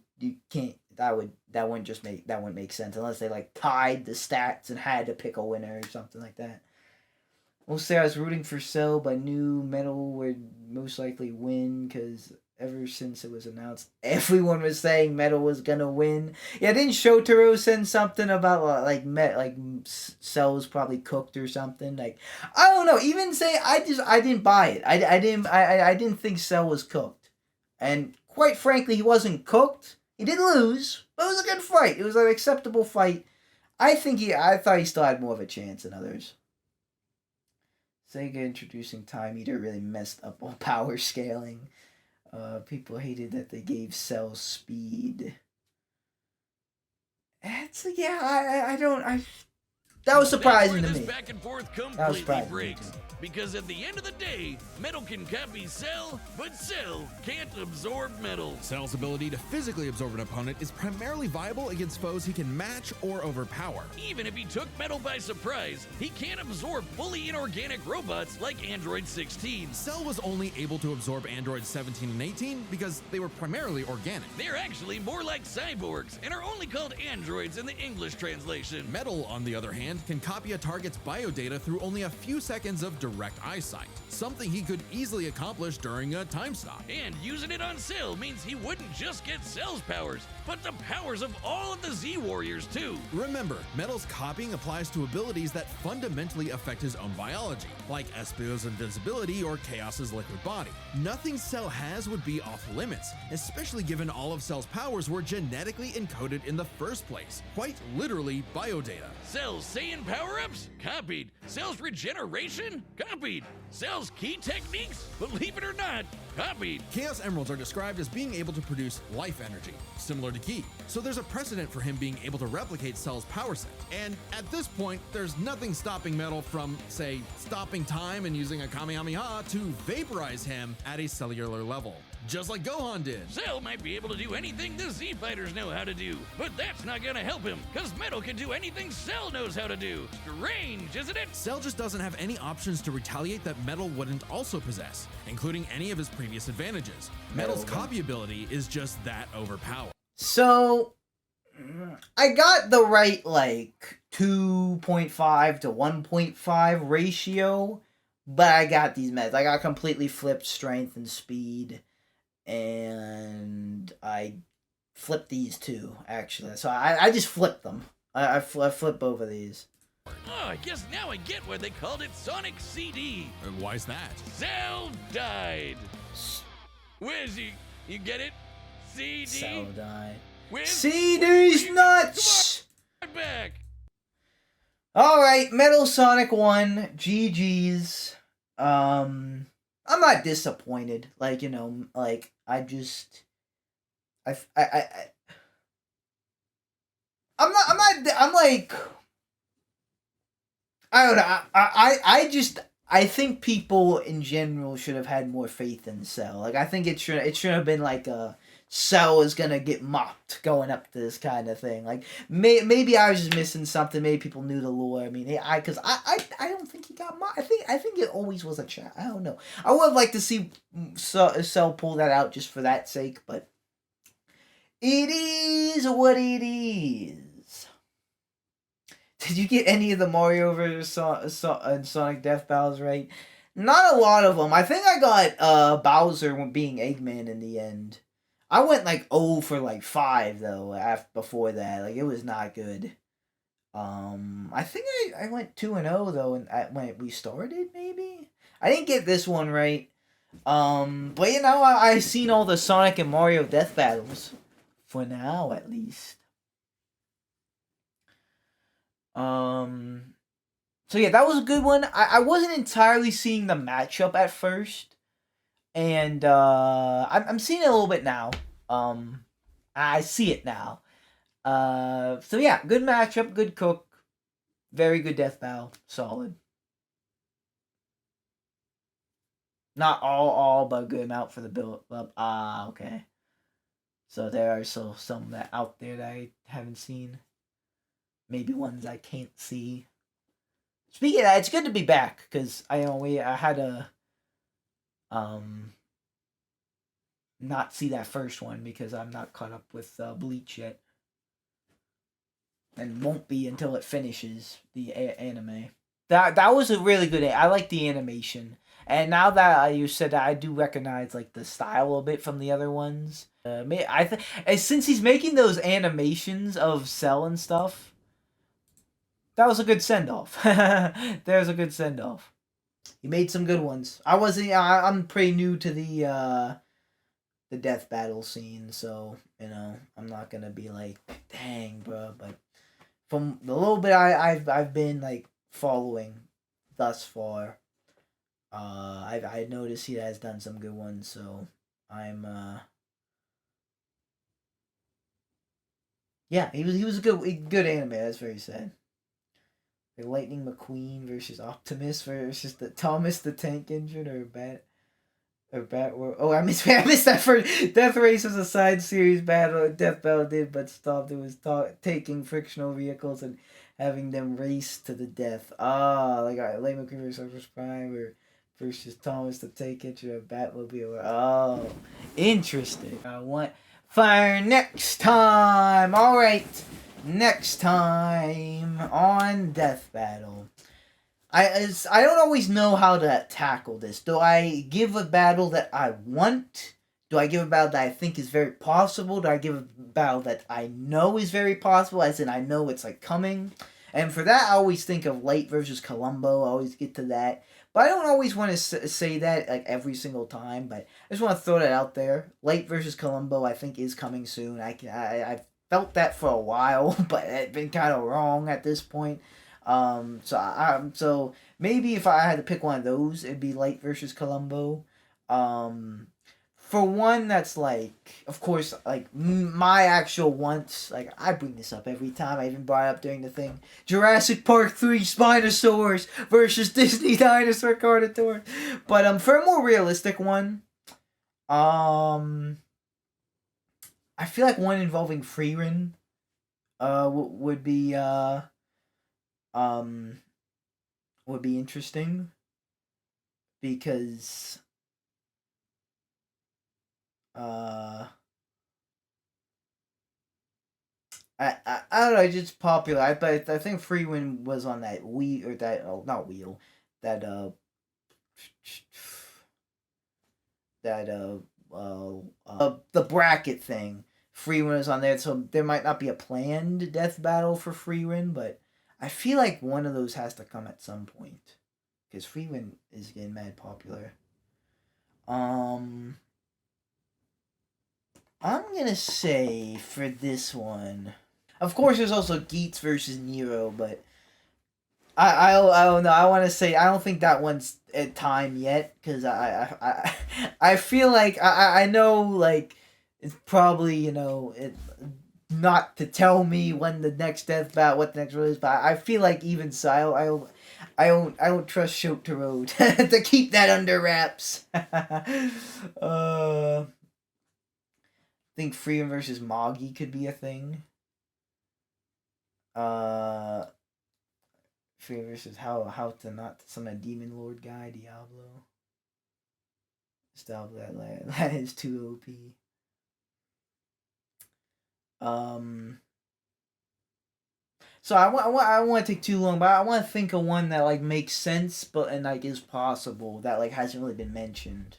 that wouldn't make sense unless they like tied the stats and had to pick a winner or something like that. We'll say I was rooting for Cell, but knew Metal would most likely win because ever since it was announced, everyone was saying Metal was gonna win. Yeah, didn't Shotaro send something about Cell was probably cooked or something? Like, I don't know. Even say I didn't buy it. I didn't think Cell was cooked, and quite frankly, he wasn't cooked. He did lose, but it was a good fight. It was an acceptable fight. I thought he still had more of a chance than others. Sega introducing Time Eater really messed up all power scaling. People hated that they gave Cell speed. That was surprising to me. Back and forth That was completely surprising breaks. Because at the end of the day, Metal can copy Cell, but Cell can't absorb Metal. Cell's ability to physically absorb an opponent is primarily viable against foes he can match or overpower. Even if he took Metal by surprise, he can't absorb fully inorganic robots like Android 16. Cell was only able to absorb Androids 17 and 18 because they were primarily organic. They're actually more like cyborgs and are only called androids in the English translation. Metal, on the other hand, can copy a target's biodata through only a few seconds of direct eyesight, something he could easily accomplish during a time stop. And using it on Cell means he wouldn't just get Cell's powers, but the powers of all of the Z-Warriors too. Remember, Metal's copying applies to abilities that fundamentally affect his own biology, like Espio's invincibility or Chaos's liquid body. Nothing Cell has would be off limits, especially given all of Cell's powers were genetically encoded in the first place, quite literally biodata. Cell's Saiyan power-ups? Copied. Cell's regeneration? Copied. Cell's key techniques? Believe it or not, copied. Chaos Emeralds are described as being able to produce life energy, similar to Ki, so there's a precedent for him being able to replicate Cell's power set. And at this point, there's nothing stopping Metal from, say, stopping time and using a Kamehameha to vaporize him at a cellular level, just like Gohan did. Cell might be able to do anything the Z-Fighters know how to do, but that's not gonna help him, cause Metal can do anything Cell knows how to do. Strange, isn't it? Cell just doesn't have any options to retaliate that Metal wouldn't also possess, including any of his previous advantages. Metal's copy ability is just that overpowered. So, I got the right, 2.5 to 1.5 ratio, but I got these meds. I got completely flipped strength and speed, and I flipped these two, actually. So I just flipped them. I flipped both of these. Oh, I guess now I get why they called it Sonic CD. Why's that? Cell died. Where's he? You get it? CD? Cell died. Where's CD's nuts! Come on, back. Alright, Metal Sonic 1, GG's. I'm not disappointed. I don't know. I think people in general should have had more faith in Cell. I think it should have been Cell is gonna get mopped going up to this kind of thing. Maybe I was just missing something. Maybe people knew the lore. I mean, I don't think he got mopped. I think it always was a chat. I don't know. I would have liked to see Cell pull that out just for that sake, but it is what it is. Did you get any of the Mario vs. Sonic Death battles right? Not a lot of them. I think I got Bowser being Eggman in the end. I went 0 for 5 though before that. It was not good. I think I went 2-0 though when we started maybe. I didn't get this one right. But I seen all the Sonic and Mario Death battles for now at least. So yeah, that was a good one. I wasn't entirely seeing the matchup at first, and I'm seeing it a little bit now. I see it now. So yeah, good matchup, good cook, very good death battle, solid. Not all, but a good amount for the build up. Okay. So there are still some that out there that I haven't seen. Maybe ones I can't see. Speaking of that, it's good to be back because I had to not see that first one because I'm not caught up with Bleach yet, and won't be until it finishes the anime. That was a really good. I like the animation, and now that you said that, I do recognize like the style a little bit from the other ones. I think since he's making those animations of Cell and stuff, that was a good send off. There's a good send off. He made some good ones. I'm pretty new to the death battle scene, so I'm not gonna be like, dang, bro. But from the little bit I've been like following thus far, I noticed he has done some good ones. So I'm yeah, he was a good anime. That's very sad. Like Lightning McQueen versus Optimus versus the Thomas the Tank Engine or Bat. Oh, I missed that for Death Race was a side series battle. Death Battle did, but stopped. It was taking frictional vehicles and having them race to the death. Like Lightning McQueen versus Optimus Prime or versus Thomas the Tank Engine or Batmobile. Oh, interesting. I want fire next time. All right. Next time on Death Battle, I don't always know how to tackle this. Do I give a battle that I want? Do I give a battle that I think is very possible? Do I give a battle that I know is very possible, as in I know it's like coming? And for that, I always think of Light versus Columbo. I always get to that. But I don't always want to say that like every single time. But I just want to throw that out there. Light versus Columbo, I think, is coming soon. I've felt that for a while, but it's been kind of wrong at this point. So maybe if I had to pick one of those, it'd be Light versus Columbo. For one that's like, of course, like my actual wants, like I bring this up every time. I even brought it up during the thing. Jurassic Park 3 Spinosaurus versus Disney Dinosaur Carnotaur. But for a more realistic one, I feel like one involving Freerin, would be interesting, because I don't know, it's just popular. But I think Freewind was on that wheel, or that, oh, not wheel, that the bracket thing. Freewind is on there, so there might not be a planned death battle for Freewind, but I feel like one of those has to come at some point, because Freewind is getting mad popular. I'm gonna say for this one, of course, there's also Geats versus Nero, but I don't know. I want to say I don't think that one's at time yet, because I feel like I know, like, it's probably not to tell me when the next death battle, what the next one is, but I feel like even so, I don't trust Shotaro to keep that under wraps. I think Freedom versus Moggy could be a thing. Freedom versus how to not summon a Demon Lord guy, Diablo. Stop that is too OP. So I want to take too long, but I want to think of one that like makes sense, and like is possible, that like hasn't really been mentioned.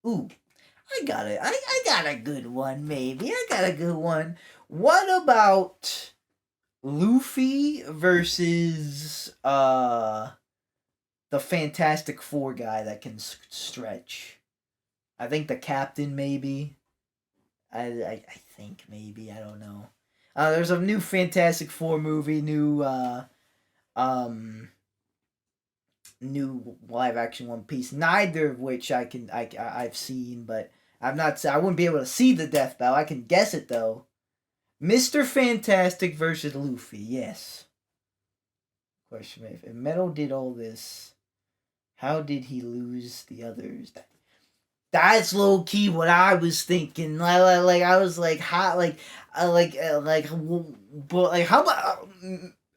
Ooh, I got it. I got a good one. Maybe I got a good one. What about Luffy versus the Fantastic Four guy that can stretch? I think the captain, maybe. I think maybe, I don't know. There's a new Fantastic Four movie, new live action One Piece. Neither of which I've seen, but I wouldn't be able to see the death battle. I can guess it though. Mr. Fantastic versus Luffy. Yes. Question: if Metal did all this, how did he lose the others? That's low key what I was thinking. Like I was like, how, but like how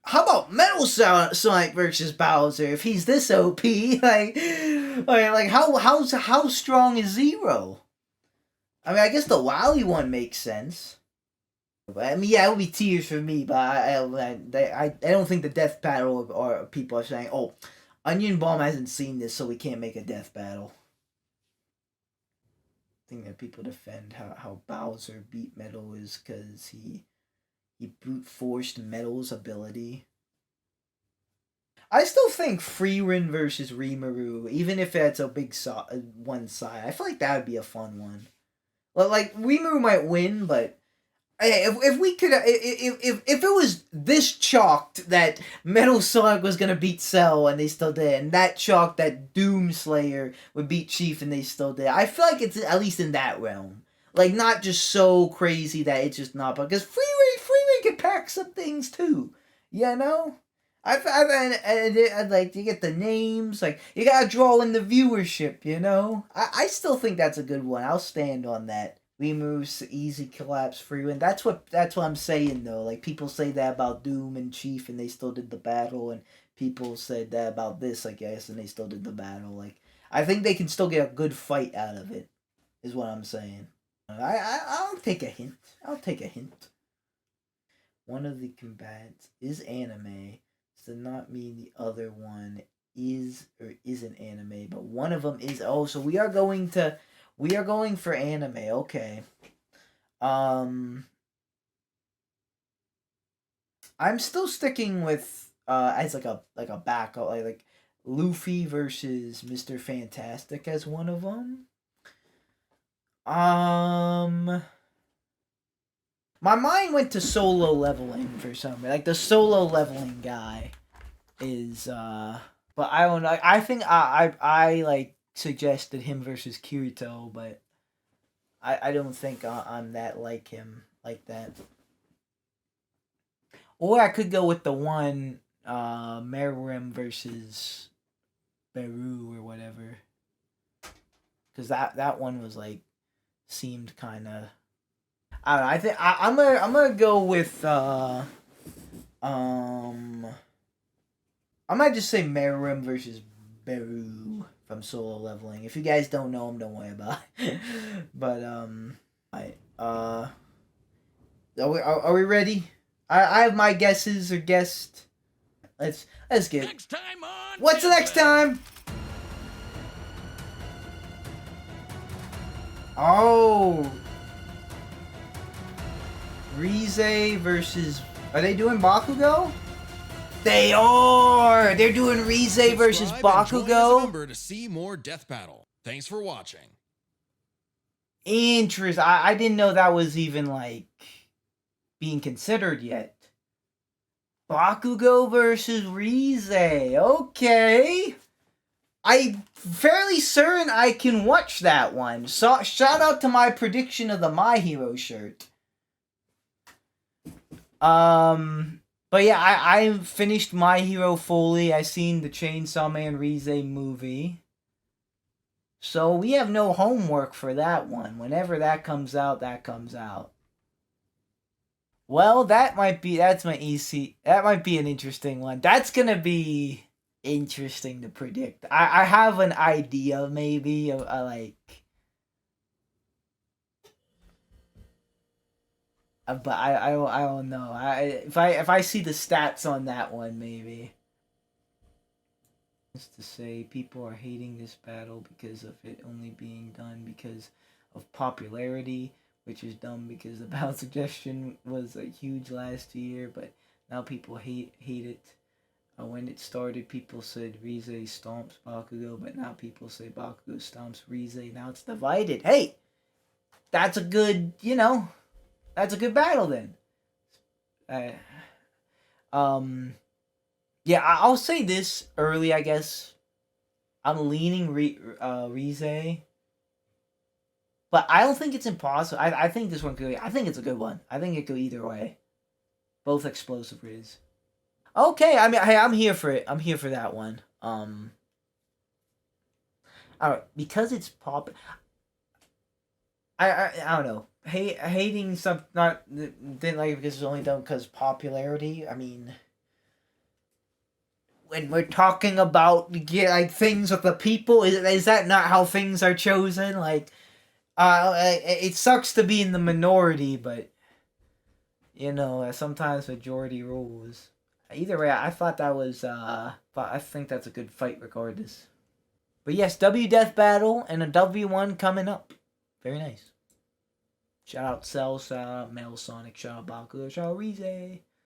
about Metal Sonic versus Bowser if he's this OP? Like how strong is Zero? I mean, I guess the Wily one makes sense. I mean, yeah, it would be tears for me, but I don't think the death battle or people are saying, oh, Onion Bomb hasn't seen this, so we can't make a death battle. I think that people defend how Bowser beat Metal is because he brute forced Metal's ability. I still think Freerin versus Rimuru, even if it's a big one side, I feel like that would be a fun one. Like Rimuru might win, but if we could, if it was this chalked that Metal Sonic was gonna beat Cell and they still did, and that chalked that Doomslayer would beat Chief and they still did, I feel like it's at least in that realm. Like not just so crazy that it's just not, because Freeway can pack some things too, you know. I'd like to get the names, like you gotta draw in the viewership, you know. I still think that's a good one. I'll stand on that. Removes easy collapse free win. That's what I'm saying though. Like people say that about Doom and Chief and they still did the battle, and people said that about this, I guess, and they still did the battle. Like I think they can still get a good fight out of it, is what I'm saying. I'll take a hint. I'll take a hint. One of the combatants is anime. Does not mean the other one is or isn't anime, but one of them is. Oh, so we are going for anime. Okay. I'm still sticking with as like a backup, like Luffy versus Mr. Fantastic as one of them. My mind went to Solo Leveling for some reason. Like the Solo Leveling guy is but I don't know. I think I like suggested him versus Kirito, but I don't think I'm that like him like that. Or I could go with the one Meruem versus Beru or whatever, because that one was like seemed kind of. I don't know. I think I'm gonna go with I might just say Meruem versus Beru from Solo Leveling. If you guys don't know him, don't worry about it. But are we ready? I have my guesses or guessed. Let's get. Next time on. What's the next time? Oh. Rize versus. Are they doing Bakugo? They are. They're doing Rize versus Bakugo. To see more Death Battle. Thanks for watching. Interesting. I didn't know that was even like being considered yet. Bakugo versus Rize. Okay. I'm fairly certain I can watch that one. So shout out to my prediction of the My Hero shirt. But yeah, I finished My Hero fully. I seen the Chainsaw Man Rize movie. So we have no homework for that one. Whenever that comes out, that comes out. Well, that's my EC. That might be an interesting one. That's gonna be interesting to predict. I have an idea maybe of like. But I don't know. If I see the stats on that one, maybe. Just to say, people are hating this battle because of it only being done because of popularity, which is dumb because the battle suggestion was huge last year, but now people hate it. When it started, people said Rize stomps Bakugo, but now people say Bakugo stomps Rize. Now it's divided. Hey, that's a good, that's a good battle then. Yeah, I'll say this early, I guess. I'm leaning Rize. But I don't think it's impossible. I think this one could. I think it's a good one. I think it could either way. Both explosive Riz. Okay, I mean, hey, I'm here for it. I'm here for that one. Alright, because it's pop. I don't know. Hating some didn't like it because it's only done because popularity. I mean, when we're talking about things with the people, is that not how things are chosen? Like, it sucks to be in the minority, but You know, sometimes majority rules. Either way, I thought that was, but I think that's a good fight regardless. But yes, W Death Battle and a W1 coming up. Very nice. Shout out Cell, shout out Mel Sonic, shout out Baku, shout out Rize.